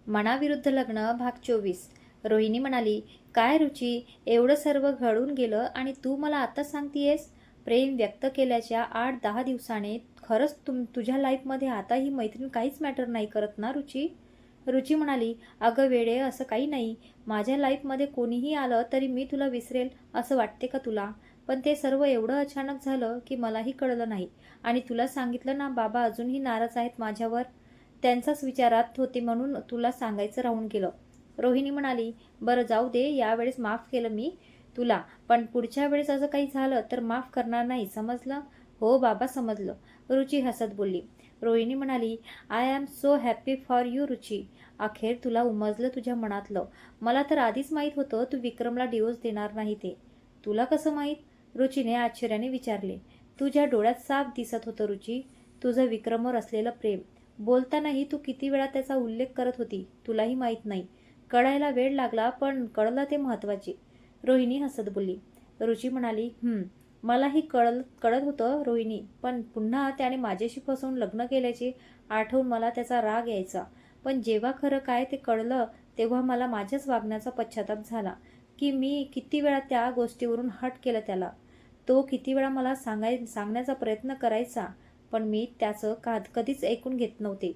मनाविरुद्ध लग्न भाग 24. रोहिणी म्हणाली, काय रुची, एवढं सर्व घडून गेलं आणि तू मला आताच सांगतीयेस? प्रेम व्यक्त केल्याच्या 8-10 दिवसाने खरंच तुझ्या लाईफमध्ये आता ही मैत्रीण काहीच मॅटर नाही करत ना रुची? रुची म्हणाली, अगं वेडे, असं काही नाही. माझ्या लाईफमध्ये कोणीही आलं तरी मी तुला विसरेल असं वाटते का तुला? पण ते सर्व एवढं अचानक झालं की मलाही कळलं नाही. आणि तुला सांगितलं ना, बाबा अजूनही नाराज आहेत माझ्यावर. त्यांचाच विचारात होते म्हणून तुला सांगायचं राहून गेलं. रोहिणी म्हणाली, बरं जाऊ दे, यावेळेस माफ केलं मी तुला, पण पुढच्या वेळेस असं काही झालं तर माफ करणार नाही, समजलं? हो बाबा, समजलं, रुची हसत बोलली. रोहिणी म्हणाली, I am so happy for you Ruchi. अखेर तुला उमजलं तुझ्या मनातलं. मला तर आधीच माहीत होतं तू विक्रमला डिवोर्स देणार नाही ते. तुला कसं माहीत? रुचीने आश्चर्याने विचारले. तुझ्या डोळ्यात साफ दिसत होतं रुची, तुझं विक्रमवर असलेलं प्रेम. बोलतानाही तू किती वेळा त्याचा उल्लेख करत होती तुलाही माहीत नाही. कळायला वेळ लागला, पण कळलं ते महत्त्वाचे. रोहिणी हसत बोलली. रुची म्हणाली, मलाही कळत होतं रोहिणी, पण पुन्हा त्याने माझ्याशी फसवून लग्न केल्याचे आठवून मला त्याचा राग यायचा. पण जेव्हा खरं काय ते कळलं तेव्हा मला माझ्याच वागण्याचा पश्चाताप झाला की मी किती वेळा त्या गोष्टीवरून हट केलं त्याला. तो किती वेळा मला सांगण्याचा प्रयत्न करायचा, पण मी त्याचं कधीच ऐकून घेत नव्हते.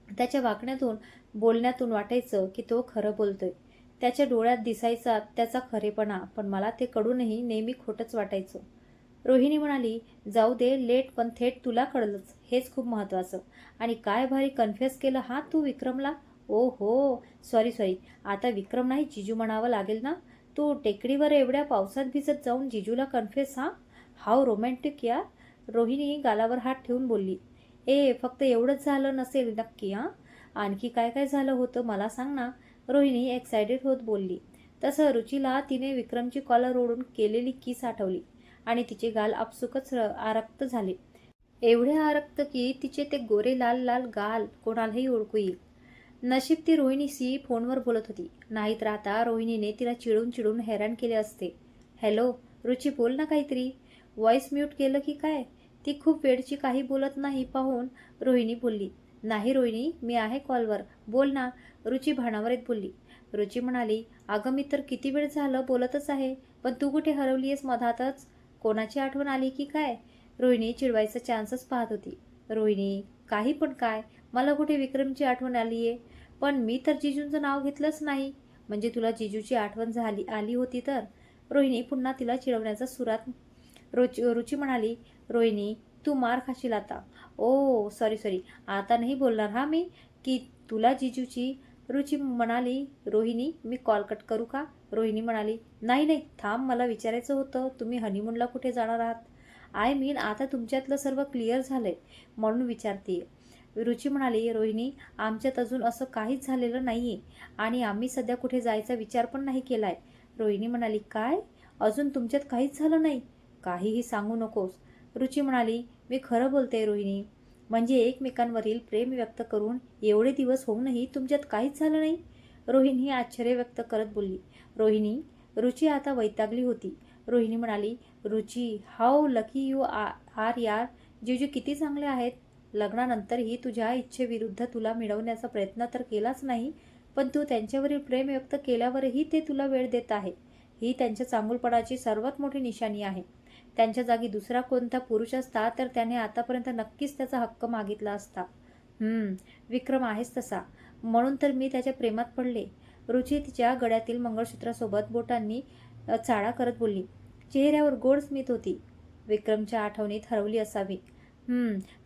त्याच्या वागण्यातून, बोलण्यातून वाटायचं की तो खरं बोलतोय. त्याच्या डोळ्यात दिसायचा त्याचा खरेपणा, पण मला ते कडूनही नेहमी खोटंच वाटायचं. रोहिणी म्हणाली, जाऊ दे, लेट पण थेट तुला कळलंच, हेच खूप महत्त्वाचं. आणि काय भारी कन्फ्युज केलं हा तू विक्रमला. ओ हो, सॉरी, आता विक्रम नाही जिजू म्हणावं लागेल ना. तू टेकडीवर एवढ्या पावसात भिजत जाऊन जिजूला कन्फ्युज? हाव रोमॅन्टिक यार. रोहिणी गालावर हात ठेवून बोलली. फक्त एवढंच झालं नसेल नक्की? आणखी काय काय झालं होतं मला सांग ना, रोहिणी एक्सायटेड होत बोलली. तसं रुचीला तिने विक्रमची कॉलर ओढून केलेली किस आठवली आणि तिचे गाल आपसुकच आरक्त झाले. एवढे आरक्त की तिचे ते गोरे लाल लाल गाल कोणालाही ओळखू येईल. नशीब ती रोहिणीशी फोनवर बोलत होती, नाहीतर आता रोहिणीने तिला चिडून चिडून हैराण केले असते. हॅलो रुची, बोल ना काहीतरी. व्हॉइस म्यूट केलं की काय? ती खूप वेळची काही बोलत नाही पाहून रोहिणी बोलली. नाही रोहिणी, मी आहे कॉलवर, बोल ना, रुची भानावर येत बोलली. रुची म्हणाली, अगं मी तर किती वेळ झालं बोलतच आहे, पण तू कुठे हरवलीयस मधातच? कोणाची आठवण आली की काय? रोहिणी चिडवायचा चान्सच पाहत होती. रोहिणी, काही पण काय, मला कुठे विक्रमची आठवण आलीये? पण मी तर जिजूंचं नाव घेतलंच नाही. म्हणजे तुला जिजूची आठवण आली होती तर? रोहिणी पुन्हा तिला चिडवण्याचा सुरात. रुची म्हणाली, रोहिणी तू मार खाशील आता. ओ सॉरी, आता नाही बोलणार मी की तुला जिजूची. रुची म्हणाली, रोहिणी मी कॉल कट करू का? रोहिणी म्हणाली, नाही थांब, मला विचारायचं होतं तुम्ही हनीमूनला कुठे जाणार आहात? आय मीन आता तुमच्यातलं सर्व क्लिअर झालंय म्हणून विचारते. रुची म्हणाली, रोहिणी आमच्यात अजून असं काहीच झालेलं नाहीये आणि आम्ही सध्या कुठे जायचा विचार पण नाही केलाय. रोहिणी म्हणाली, काय, अजून तुमच्यात काहीच झालं नाही? काहीही सांगू नकोस. रुची म्हणाली, मी खरं बोलते रोहिणी. म्हणजे एकमेकांवरील प्रेम व्यक्त करून एवढे दिवस होऊनही तुमच्यात काहीच झालं नाही? रोहिणी आश्चर्य व्यक्त करत बोलली. रोहिणी, रुची आता वैतागली होती. रोहिणी म्हणाली, रुची हाऊ लकी यू आर यार. जिजू किती चांगले आहेत. लग्नानंतरही तुझ्या इच्छेविरुद्ध तुला मिळवण्याचा प्रयत्न तर केलाच नाही, पण तू त्यांच्यावरील प्रेम व्यक्त केल्यावरही ते तुला वेळ देत आहे. ही त्यांच्या चांगुलपणाची सर्वात मोठी निशाणी आहे. त्यांच्या जागी दुसरा कोणता पुरुष असता तर त्याने आतापर्यंत नक्कीच त्याचा हक्क मागितला असता. विक्रम आहेच तसा, म्हणून तर मी त्याच्या प्रेमात पडले. रुची तिच्या गळ्यातील मंगळसूत्रासोबत बोटांनी चाळा करत बोलली. चेहऱ्यावर गोड स्मित होती. विक्रमच्या आठवणीत हरवली असावी.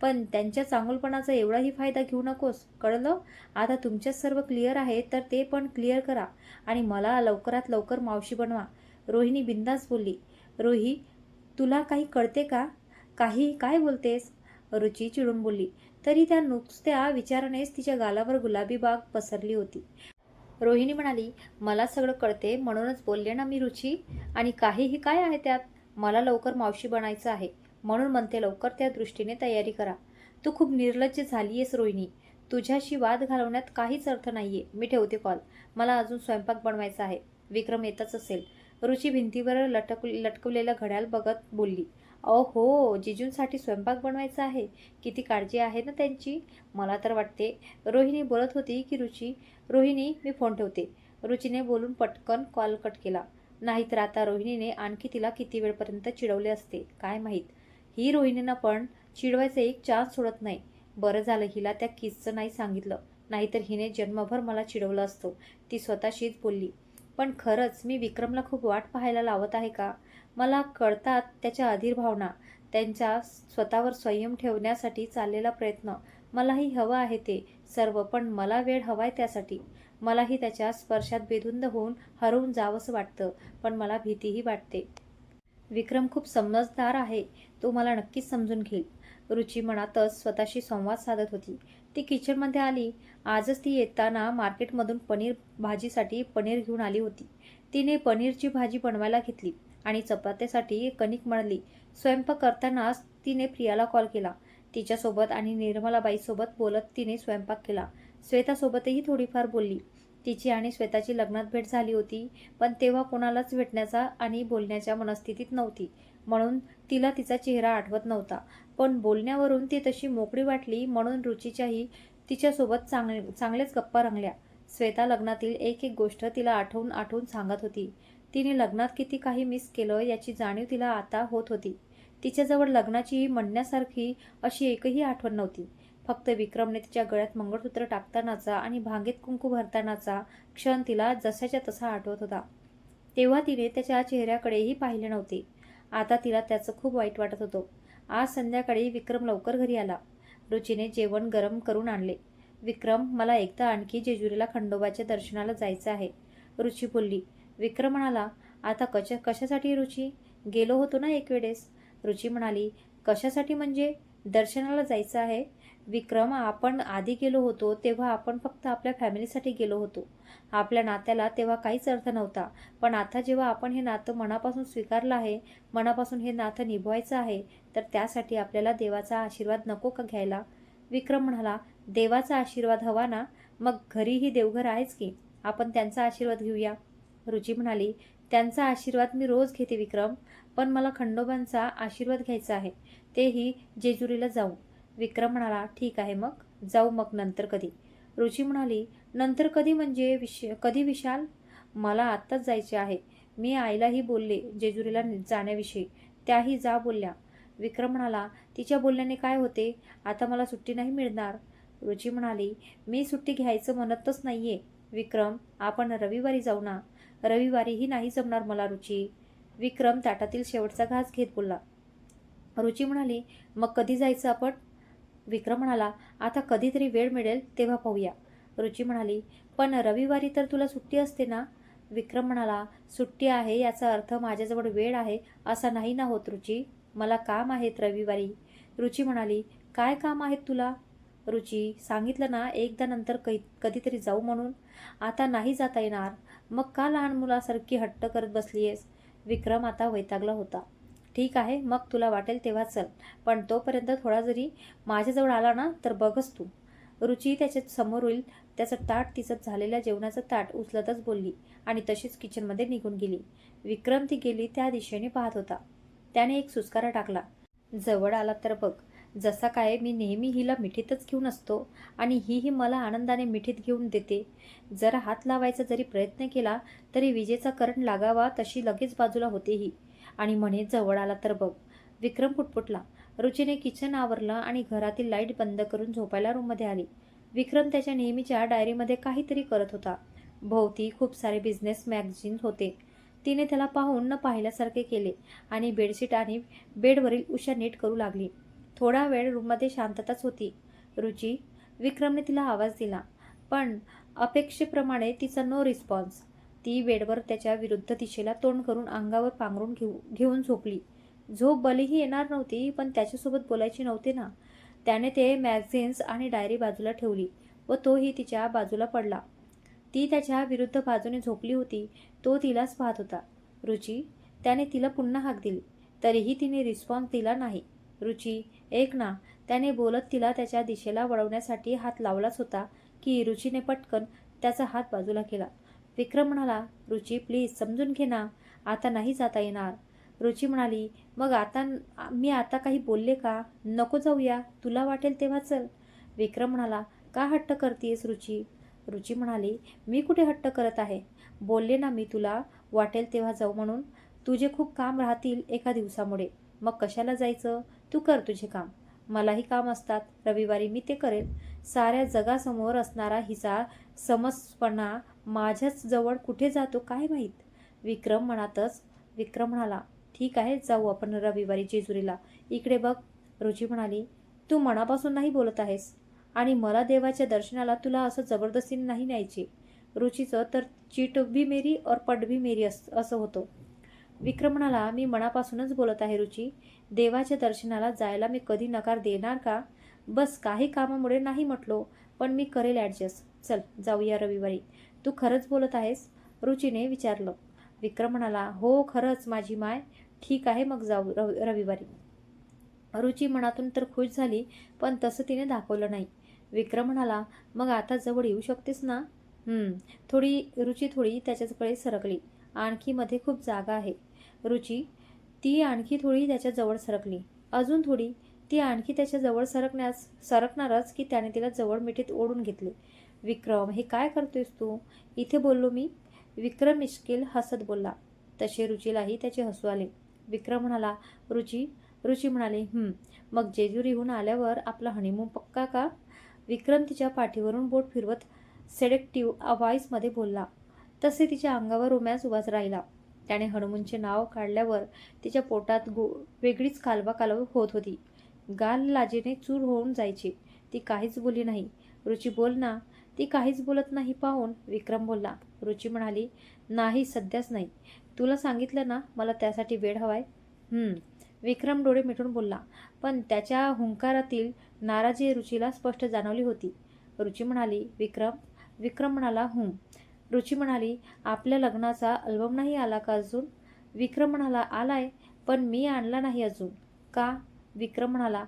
पण त्यांच्या चांगुलपणाचा एवढाही फायदा घेऊ नकोस, कळलं? आता तुमच्यात सर्व क्लिअर आहे तर ते पण क्लिअर करा आणि मला लवकरात लवकर मावशी बनवा. रोहिणी बिंदास बोलली. रोही, तुला काही कळते का? काही काय बोलतेस? रुची चिडून बोलली. तरी त्या नुसत्या विचारानेच तिच्या गालावर गुलाबी बाग पसरली होती. रोहिणी म्हणाली, मला सगळं कळते म्हणूनच बोलले ना मी रुची. आणि काहीही काय आहे त्यात? मला लवकर मावशी बनायचं आहे म्हणून म्हणते, लवकर त्या दृष्टीने तयारी करा. तू खूप निर्लज्ज झालीयस रोहिणी. तुझ्याशी वाद घालवण्यात काहीच अर्थ नाहीये. मी ठेवते कॉल, मला अजून स्वयंपाक बनवायचा आहे. विक्रम येतच असेल. रुची भिंतीवर लटकवलेलं घड्याळ बघत बोलली. हो, जिजूंसाठी स्वयंपाक बनवायचा आहे. किती काळजी आहे ना त्यांची. मला तर वाटते. रोहिणी बोलत होती की रोहिणी, मी फोन ठेवते. रुचीने बोलून पटकन कॉल कट केला. नाहीतर आता रोहिणीने आणखी तिला किती वेळपर्यंत चिडवले असते काय माहीत. ही रोहिणीनं पण चिडवायचा एक चान्स सोडत नाही. बरं झालं हिला त्या किसचं नाही सांगितलं. नाहीतर हिने जन्मभर मला चिडवलं असतं. ती स्वतःशीच बोलली. पण खरंच मी विक्रमला खूप वाट पाहायला लावत आहे का? मला कळतात त्याच्या अधीर भावना, त्यांचा स्वतःवर संयम ठेवण्यासाठी चाललेला प्रयत्न. मलाही हवं आहे ते सर्व, पण मला वेळ हवाय त्यासाठी. मलाही त्याच्या स्पर्शात बेधुंद होऊन हरवून जावंसं वाटतं, पण मला भीतीही वाटते. विक्रम खूप समजदार आहे. तो मला नक्कीच समजून घेईल. रुची मनातच स्वतःशी संवाद साधत होती. ती किचनमध्ये आली. आजच ती येताना मार्केटमधून पनीर भाजीसाठी पनीर घेऊन आली होती. तिने पनीरची भाजी बनवायला घेतली आणि चपात्यासाठी कणिक मळली. स्वयंपाक करतानाच तिने प्रियाला कॉल केला. तिच्यासोबत आणि निर्मलाबाईसोबत बोलत तिने स्वयंपाक केला. श्वेतासोबतही थोडीफार बोलली. तिची आणि श्वेताची लग्नात भेट झाली होती, पण तेव्हा कोणालाच भेटण्याचा आणि बोलण्याच्या मनस्थितीत नव्हती, म्हणून तिला तिचा चेहरा आठवत नव्हता. पण बोलण्यावरून ती तशी मोकळी वाटली म्हणून रुचीच्याही तिच्यासोबत चांगलेच गप्पा रंगल्या. श्वेता लग्नातील एक एक गोष्ट तिला आठवून आठवून सांगत होती. तिने लग्नात किती काही मिस केलं याची जाणीव तिला आता होत होती. तिच्याजवळ लग्नाची म्हणण्यासारखी अशी एकही आठवण नव्हती. फक्त विक्रमने तिच्या गळ्यात मंगळसूत्र टाकतानाचा आणि भांगेत कुंकू भरतानाचा क्षण तिला जसाच्या तसा आठवत होता. तेव्हा तिने त्याच्या चेहऱ्याकडेही पाहिले नव्हते. आता तिला त्याचं खूप वाईट वाटत होतं. आज संध्याकाळी विक्रम लवकर घरी आला. रुचीने जेवण गरम करून आणले. विक्रम, मला एकदा आणखी जेजुरीला खंडोबाच्या दर्शनाला जायचं आहे, रुची बोलली. विक्रम म्हणाला, आता कशासाठी रुची? गेलो होतो ना एक वेळेस. रुची म्हणाली, कशासाठी म्हणजे? दर्शनाला जायचं आहे. विक्रम, आपण आधी गेलो होतो तेव्हा आपण फक्त आपल्या फॅमिलीसाठी गेलो होतो. आपल्या नात्याला तेव्हा काहीच अर्थ नव्हता. पण आता जेव्हा आपण हे नातं मनापासून स्वीकारलं आहे, मनापासून हे नातं निभवायचं आहे, तर त्यासाठी आपल्याला देवाचा आशीर्वाद नको का घ्यायला? विक्रम म्हणाला, देवाचा आशीर्वाद हवा ना? मग घरीही देवघर आहेच की, आपण त्यांचा आशीर्वाद घेऊया. रुची म्हणाली, त्यांचा आशीर्वाद मी रोज घेते विक्रम, पण मला खंडोबांचा आशीर्वाद घ्यायचा आहे, तेही जेजुरीला जाऊन. विक्रम म्हणाला, ठीक आहे मग जाऊ, मग नंतर कधी? रुची म्हणाली, नंतर कधी म्हणजे कधी विशाल? मला आत्ताच जायचे आहे. मी आईलाही बोलले जेजुरीला जाण्याविषयी, त्याही जा बोलल्या. विक्रम म्हणाला, तिच्या बोलण्याने काय होते? आता मला सुट्टी नाही मिळणार. रुची म्हणाली, मी सुट्टी घ्यायचं म्हणतच नाहीये विक्रम, आपण रविवारी जाऊ ना. रविवारीही नाही जमणार मला रुची. विक्रम ताटातील शेवटचा घास घेत बोलला. रुची म्हणाली, मग कधी जायचं आपण? विक्रम म्हणाला, आता कधीतरी वेळ मिळेल तेव्हा पाहूया. रुची म्हणाली, पण रविवारी तर तुला सुट्टी असते ना? विक्रम म्हणाला, सुट्टी आहे याचा अर्थ माझ्याजवळ वेळ आहे असा नाही ना होत रुची. मला काम आहेत रविवारी. रुची म्हणाली, काय काम आहेत तुला? रुची, सांगितलं ना एकदा, नंतर कधीतरी जाऊ म्हणून. आता नाही जाता येणार. मग का लहान मुलासारखी हट्ट करत बसलीयेस? विक्रम आता वैतागला होता. ठीक आहे, मग तुला वाटेल तेव्हा चल, पण तोपर्यंत थोडा जरी माझ्याजवळ आला ना तर बघच तू. रुची त्याच्या समोरील त्याचं ताट, तिचं झालेल्या जेवणाचं ताट उचलतच बोलली आणि तशीच किचनमध्ये निघून गेली. विक्रम ती गेली त्या दिशेने पाहत होता. त्याने एक सुस्कारा टाकला. जवळ आला तर बघ. जसा काय मी नेहमी हिला मिठीतच घेऊन असतो आणि ही मला आनंदाने मिठीत घेऊन देते. जरा हात लावायचा जरी प्रयत्न केला तरी विजेचा करंट लागावा तशी लगेच बाजूला होते ही, आणि म्हणे जवळ आला तर बघ. विक्रम पुटपुटला. रुचीने किचन आवरलं आणि घरातील लाईट बंद करून झोपायला रूममध्ये आली. विक्रम त्याच्या नेहमीच्या डायरीमध्ये काहीतरी करत होता. भोवती खूप सारे बिझनेस मॅगझिन्स होते. तिने त्याला पाहून न पाहिल्यासारखे केले आणि बेडशीट आणि बेडवरील उशा नीट करू लागली. थोडा वेळ रूममध्ये शांतताच होती. रुची, विक्रमने तिला आवाज दिला, पण अपेक्षेप्रमाणे तिचा नो रिस्पॉन्स. ती बेडवर त्याच्या विरुद्ध दिशेला तोंड करून अंगावर पांघरून घेऊन झोपली. झोप भलेही येणार नव्हती, पण त्याच्यासोबत बोलायची नव्हते ना. त्याने ते मॅगझिन्स आणि डायरी बाजूला ठेवली व तोही तिच्या बाजूला पडला. ती त्याच्या विरुद्ध बाजूने झोपली होती. तो तिलाच पाहत होता. रुची, त्याने तिला पुन्हा हाक दिली, तरीही तिने रिस्पॉन्स दिला नाही. रुची, ऐक ना. त्याने बोलत तिला त्याच्या दिशेला वळवण्यासाठी हात लावलाच होता की रुचीने पटकन त्याचा हात बाजूला केला. विक्रम म्हणाला, रुची प्लीज समजून घे ना, आता नाही जाता येणार. रुची म्हणाली, मग आता मी आता काही बोलले का? नको जाऊया, तुला वाटेल तेव्हा चल. विक्रम म्हणाला, का हट्ट करतेस रुची? रुची म्हणाली, मी कुठे हट्ट करत आहे? बोलले ना मी तुला वाटेल तेव्हा जाऊ म्हणून. तुझे खूप काम राहतील एका दिवसामुळे, मग कशाला जायचं? तू कर तुझे काम. मलाही काम असतात, रविवारी मी ते करेल. साऱ्या जगासमोर असणारा हिचा समसपणा माझ्याच जवळ कुठे जातो काय माहीत. विक्रम म्हणाला, ठीक आहे, जाऊ आपण रविवारी जेजुरीला. इकडे बघ. रुची म्हणाली, तू मनापासून नाही बोलत आहेस आणि मला देवाच्या दर्शनाला तुला असं जबरदस्तीने नाही न्यायचे. रुचीचं तर चिट भी मेरी और पट भी मेरी असं होतं. विक्रम म्हणाला, मी मनापासूनच बोलत आहे रुची. देवाच्या दर्शनाला जायला मी कधी नकार देणार का? बस काही कामामुळे नाही म्हटलो, पण मी करेल ॲडजस्ट. चल जाऊया रविवारी. तू खरंच बोलत आहेस? रुचीने विचारलं. विक्रम म्हणाला, हो खरंच माझी माय. ठीक आहे मग जाऊ रविवारी. रुची मनातून तर खुश झाली, पण तसं तिने दाखवलं नाही. विक्रम म्हणाला, मग आता जवळ येऊ शकतेस ना? रुची थोडी त्याच्याकडे सरकली. आणखी मध्ये खूप जागा आहे. रुची ती आणखी थोडी त्याच्या जवळ सरकली. अजून थोडी. ती आणखी त्याच्या जवळ सरकणारच की त्याने तिला जवळ मिठीत ओढून घेतले. विक्रम, हे काय करतोयस तू? इथे बोललो मी. विक्रम मिश्किल हसत बोलला. तसे रुचीलाही त्याचे हसू आले. विक्रम म्हणाला, रुची म्हणाली, मग जेजुरीहून आल्यावर आपला हनीमून पक्का का? विक्रम तिच्या पाठीवरून बोट फिरवत सेडेक्टिव्ह व्हॉइसमध्ये बोलला. तसे तिच्या अंगावर रोमॅन्स उभाच राहिला. त्याने हनुमूनचे नाव काढल्यावर तिच्या पोटात वेगळीच कालवा होत होती. गाल लाजेने चूर होऊन जायची. ती काहीच बोलली नाही. रुची बोल ना. ती काहीच बोलत नाही पाहून विक्रम बोलला. रुची म्हणाली, नाही सध्याच नाही. तुला सांगितलं ना मला त्यासाठी वेळ हवाय. विक्रम डोळे मिटून बोलला, पण त्याच्या हुंकारातील नाराजी रुचीला स्पष्ट जाणवली होती. रुची म्हणाली, विक्रम म्हणाला, रुची म्हणाली, आपल्या लग्नाचा अल्बम नाही आला का अजून? विक्रम म्हणाला, आलाय, पण मी आणला नाही अजून. का? विक्रम म्हणाला,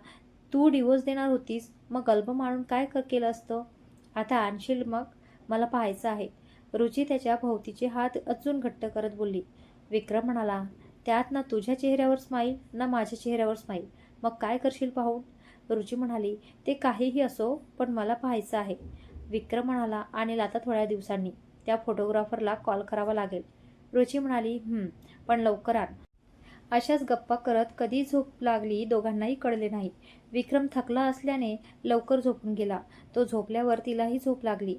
तू डिवोर्स देणार होतीस, मग अल्बम आणून काय केलं असतं? आता आणशील मग? मला पाहायचं आहे. रुची त्याच्या भोवतीचे हात अजून घट्ट करत बोलली. विक्रम म्हणाला, त्यात ना तुझ्या चेहऱ्यावर स्माईल ना माझ्या चेहऱ्यावर स्माईल. मग काय करशील पाहून? रुची म्हणाली, ते काहीही असो, पण मला पाहायचं आहे. विक्रम म्हणाला, आणेल आता थोड्या दिवसांनी. त्या फोटोग्राफरला कॉल करावा लागेल. रुची म्हणाली, पण लवकर आण. अशाच गप्पा करत कधी झोप लागली दोघांनाही कळले नाही. विक्रम थकला असल्याने लवकर झोपून गेला. तो झोपल्यावर तिलाही झोप लागली.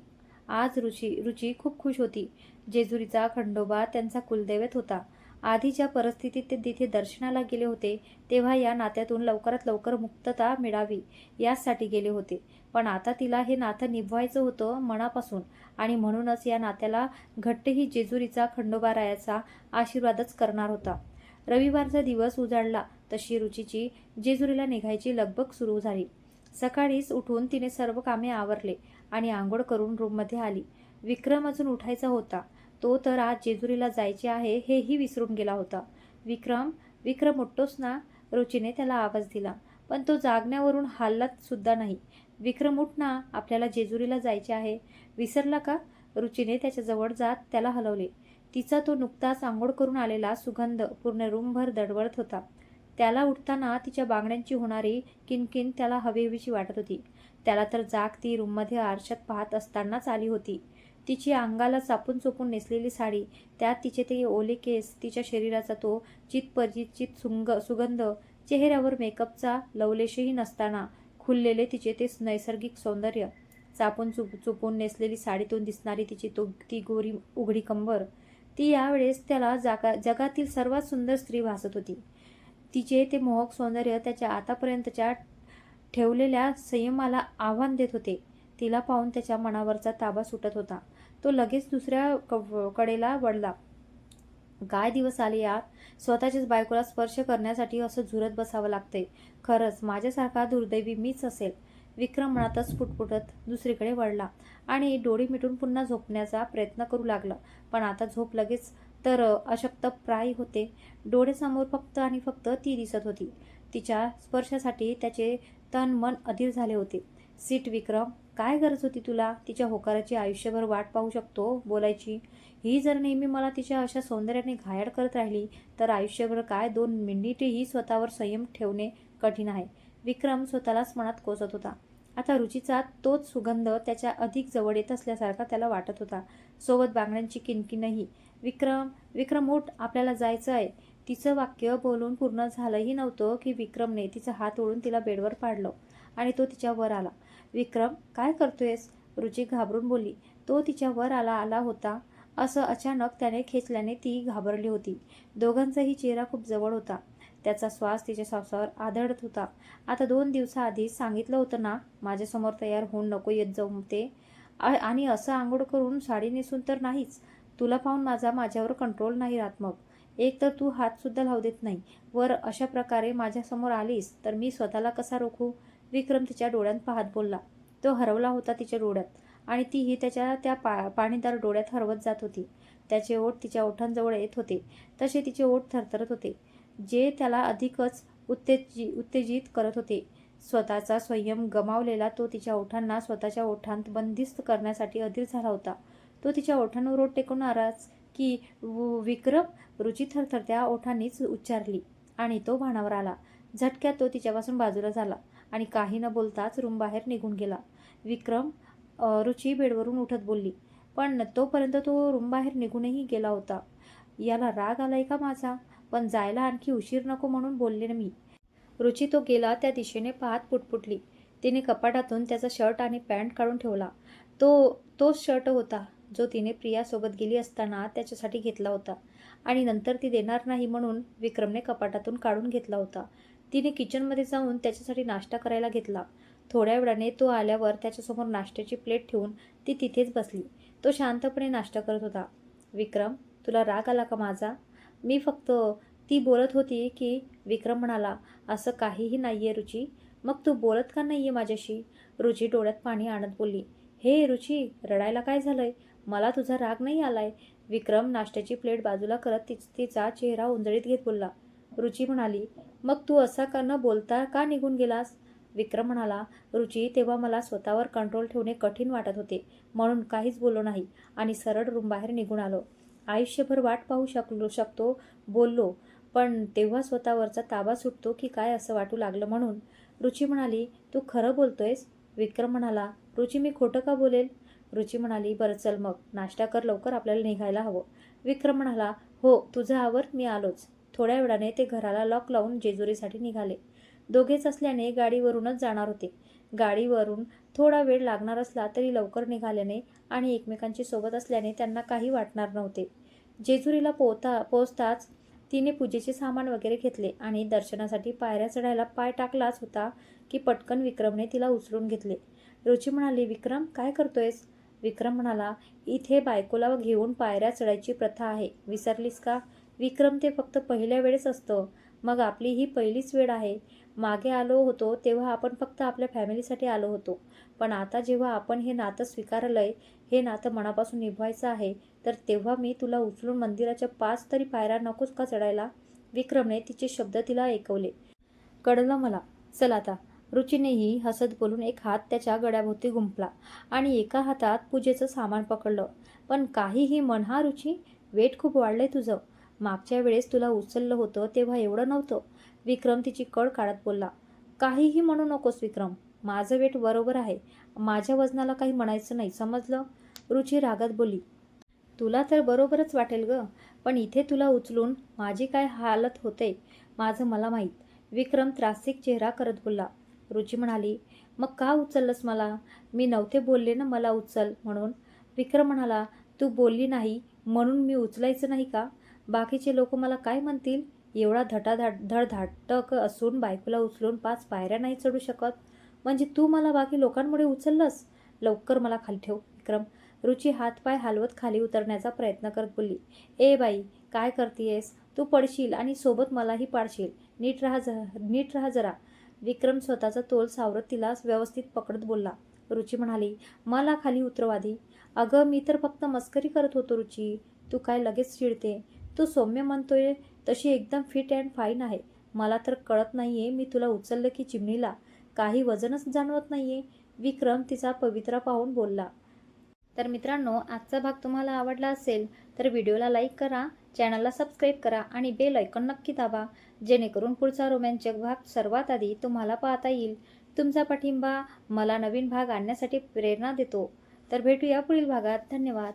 आज रुची खूप खुश होती. जेजुरीचा खंडोबा त्यांचा कुलदैवत होता. आधीच्या परिस्थितीत ते तिथे दर्शनाला गेले होते तेव्हा या नात्यातून लवकरात लवकर मुक्तता मिळावी यासाठी गेले होते. पण आता तिला हे नातं निभवायचं होतं मनापासून, आणि म्हणूनच या नात्याला घट्टही जेजुरीचा खंडोबारायाचा आशीर्वादच करणार होता. रविवारचा दिवस उजाडला तशी रुचीची जेजुरीला निघायची लगबग सुरू झाली. सकाळीच उठून तिने सर्व कामे आवरले आणि आंघोळ करून रूममध्ये आली. विक्रम अजून उठायचा होता. तो तर आज जेजुरीला जायचे आहे हेही विसरून गेला होता. विक्रम उठतोस ना? रुचीने त्याला आवाज दिला, पण तो जागण्यावरून हालत सुद्धा नाही. विक्रम उठ ना, आपल्याला जेजुरीला जायचे आहे. विसरला का? रुचीने त्याच्याजवळ जात त्याला हलवले. तिचा तो नुकताच आंघोळ करून आलेला सुगंध पूर्ण रूमभर दडवळत होता. त्याला उठताना तिच्या बांगड्यांची होणारी किणकिण त्याला हवीहवीशी वाटत होती. त्याला तर जाग ती रूममध्ये आरशात पाहत असतानाच आली होती. तिची अंगाला चापून चोपून नेसलेली साडी, त्यात तिचे ते ओले केस, तिच्या शरीराचा तो चितपरिचित सुगंध, चेहऱ्यावर मेकअपचा लवलेशही नसताना खुललेले तिचे ते नैसर्गिक सौंदर्य, चापून चुपून नेसलेली साडीतून दिसणारी तिची ती गोरी उघडी कंबर. ती यावेळेस त्याला जगातील सर्वात सुंदर स्त्री भासत होती. तिचे ते मोहक सौंदर्य त्याच्या आतापर्यंतच्या ठेवलेल्या संयमाला आव्हान देत होते. तिला पाहून त्याच्या मनावरचा ताबा सुटत होता. तो लगेच दुसऱ्या कडेला वळला. काय दिवस आले यार, स्वतःच्याच बायकोला स्पर्श करण्यासाठी असं झुरत बसावं लागतंय. खरंच माझ्यासारखा दुर्दैवी मीच असेल. विक्रम मनातच पुटपुटत दुसरीकडे वळला आणि डोळे मिटून पुन्हा झोपण्याचा प्रयत्न करू लागला. पण आता झोप लगेच तर अशक्तप्राय होते. डोळ्यासमोर फक्त आणि फक्त ती दिसत होती. तिच्या स्पर्शासाठी त्याचे तन मन अधीर झाले होते. सीट विक्रम, काय गरज होती तुला तिच्या होकाराची? आयुष्यभर वाट पाहू शकतो बोलायची. ही जर नेहमी मला तिच्या अशा सौंदर्याने घायाळ करत राहिली तर आयुष्यभर काय 2 मिनिटेही स्वतःवर संयम ठेवणे कठीण आहे. विक्रम स्वतःलाच मनात कोसत होता. आता रुचीचा तोच सुगंध त्याच्या अधिक जवळ येत असल्यासारखा त्याला वाटत होता. सोबत बांगड्यांची किणकिणही. विक्रम, विक्रम उठ, आपल्याला जायचं आहे. तिचं वाक्य बोलून पूर्ण झालंही नव्हतं की विक्रमने तिचा हात ओढून तिला बेडवर पाडलं आणि तो तिच्यावर आला. विक्रम, काय करतोयस? रुची घाबरून बोलली. तो तिच्यावर आला होता असं अचानक त्याने खेचल्याने ती घाबरली होती. दोघांचाही चेहरा खूप जवळ होता. त्याचा श्वास तिच्या श्वासावर आदळत होता. आता 2 दिवसाआधीच सांगितलं होतं ना, माझ्यासमोर तयार होऊन नको येत जाऊ ते. आणि असं आंघोळ करून साडी नेसून तर नाहीच. तुला पाहून माझ्यावर कंट्रोल नाही राहत. मग एक तर तू हातसुद्धा लावू देत नाही. वर अशा प्रकारे माझ्यासमोर आलीस तर मी स्वतःला कसा रोखू? विक्रम तिच्या डोळ्यात पाहत बोलला. तो हरवला होता तिच्या डोळ्यात आणि तीही त्याच्या त्या पाणीदार डोळ्यात हरवत जात होती. त्याचे ओठ तिच्या ओठांजवळ येत होते तसे तिचे ओठ थरथरत होते, जे त्याला अधिकच उत्तेजित करत होते. स्वतःचा संयम गमावलेला तो तिच्या ओठांना स्वतःच्या ओठांत बंदिस्त करण्यासाठी अधीर झाला होता. तो तिच्या ओठांवर ओठ टेकवणारच की विक्रम, रुची थरथरत्या ओठांनीच उच्चारली आणि तो भानावर आला. झटक्यात तो तिच्यापासून बाजूला झाला आणि काही न बोलताच रूम बाहेर निघून गेला. विक्रम, रुची बेडवरून उठत बोलली. पण तोपर्यंत तो रूम बाहेर निघूनही गेला होता. याला राग आलाय का माझा? पण जायला आणखी उशीर नको म्हणून बोलले मी. रुची तो गेला त्या दिशेने पाहत पुटपुटली. तिने कपाटातून त्याचा शर्ट आणि पॅन्ट काढून ठेवला. तोच शर्ट होता जो तिने प्रियासोबत गेली असताना त्याच्यासाठी घेतला होता आणि नंतर ती देणार नाही म्हणून विक्रमने कपाटातून काढून घेतला होता. तिने किचनमध्ये जाऊन त्याच्यासाठी नाश्ता करायला घेतला. थोड्या वेळाने तो आल्यावर त्याच्यासमोर नाश्त्याची प्लेट ठेवून ती तिथेच बसली. तो शांतपणे नाश्ता करत होता. विक्रम, तुला राग आला का माझा? मी फक्त ती बोलत होती की. विक्रम म्हणाला. असं काहीही नाहीये रुची. मग तू बोलत का नाहीये माझ्याशी? रुची डोळ्यात पाणी आणत बोलली. हे रुची, रडायला काय झालंय? मला तुझा राग नाही आलाय. विक्रम नाश्त्याची प्लेट बाजूला करत तिचा चेहरा उंजळीत घेत बोलला. रुची म्हणाली. मग तू असा न बोलता का निघून गेलास? विक्रम म्हणाला. रुची, तेव्हा मला स्वतःवर कंट्रोल ठेवणे कठीण वाटत होते म्हणून काहीच बोललो नाही आणि सरळ रूम बाहेर निघून आलो. आयुष्यभर वाट पाहू शकतो बोललो, पण तेव्हा स्वतःवरचा ताबा सुटतो की काय असं वाटू लागलं म्हणून. रुची म्हणाली. तू खरं बोलतोयस? विक्रम म्हणाला. रुची, मी खोटं का बोलेल? रुची म्हणाली. बरं चल मग नाश्ता कर लवकर, आपल्याला निघायला हवं. विक्रम म्हणाला. हो, तुझं आवर, मी आलोच. थोड्या वेळाने ते घराला लॉक लावून जेजुरीसाठी निघाले. दोघेच असल्याने गाडीवरूनच जाणार होते. गाडीवरून थोडा वेळ लागणार असला तरी लवकर निघाल्याने आणि एकमेकांची सोबत असल्याने त्यांना काही वाटणार नव्हते. जेजुरीला पोहोचताच तिने पूजेचे सामान वगैरे घेतले आणि दर्शनासाठी पायऱ्या चढायला पाय टाकलाच होता की पटकन विक्रमने तिला उचलून घेतले. रुची म्हणाली. विक्रम, काय करतोयस? विक्रम म्हणाला. इथे बायकोला घेऊन पायऱ्या चढायची प्रथा आहे, विसरलीस का? विक्रम, ते फक्त पहिल्या वेळेस असतं. मग आपली ही पहिलीच वेळ आहे. मागे आलो होतो तेव्हा आपण फक्त आपल्या फॅमिलीसाठी आलो होतो, पण आता जेव्हा आपण हे नातं स्वीकारलंय, हे नातं मनापासून निभवायचं आहे, तर तेव्हा मी तुला उचलून मंदिराच्या 5 तरी पायऱ्या नकोस का चढायला? विक्रमने तिचे शब्द तिला ऐकवले. कळलं मला, चल आता. रुचीनेही हसत बोलून एक हात त्याच्या गळ्याभोवती गुंफला आणि एका हातात पूजेचं सामान पकडलं. पण काहीही म्हण हा रुची, वेट खूप वाढलंय तुझं. मागच्या वेळेस तुला उचललं होतं तेव्हा एवढं नव्हतं. विक्रम तिची कळ काढत बोलला. काहीही म्हणू नकोस विक्रम, माझं वेट बरोबर आहे. माझ्या वजनाला काही म्हणायचं नाही, समजलं? रुची रागात बोलली. तुला तर बरोबरच वाटेल ग, पण इथे तुला उचलून माझी काय हालत होते माझं मला माहीत. विक्रम त्रासिक चेहरा करत बोलला. रुची म्हणाली. मग का उचललंस मला? मी नव्हते बोलले ना मला उचल म्हणून. विक्रम म्हणाला. तू बोलली नाही म्हणून मी उचलायचं नाही का? बाकीचे लोक मला काय म्हणतील? एवढा धडधाकट असून बायकोला उचलून 5 पायऱ्या नाही चढू शकत, म्हणजे तू मला बाकी लोकांमुळे उचललंस? लवकर मला खाली ठेव विक्रम. रुची हातपाय हलवत खाली उतरण्याचा प्रयत्न करत बोलली. ए बाई, काय करतेयस? तू पडशील आणि सोबत मलाही पाडशील. नीट राहा जरा. विक्रम स्वतःचा तोल सावरत तिला व्यवस्थित पकडत बोलला. रुची म्हणाली. मला खाली उतरव आधी. अगं, मी तर फक्त मस्करी करत होतो रुची, तू काय लगेच चिडते? तू सौम्य म्हणतोय तशी एकदम फिट अँड फाईन आहे. मला तर कळत नाहीये मी तुला उचललं की चिमणीला. काही वजनच जाणवत नाहीये. विक्रम तिचा पवित्रा पाहून बोलला. तर मित्रांनो, आजचा भाग तुम्हाला आवडला असेल तर व्हिडिओला लाईक करा, चॅनलला सबस्क्राईब करा आणि बेल आयकॉन नक्की दाबा, जेणेकरून पुढचा रोमॅन्चक भाग सर्वात आधी तुम्हाला पाहता येईल. तुमचा पाठिंबा मला नवीन भाग आणण्यासाठी प्रेरणा देतो. तर भेटूया पुढील भागात. धन्यवाद.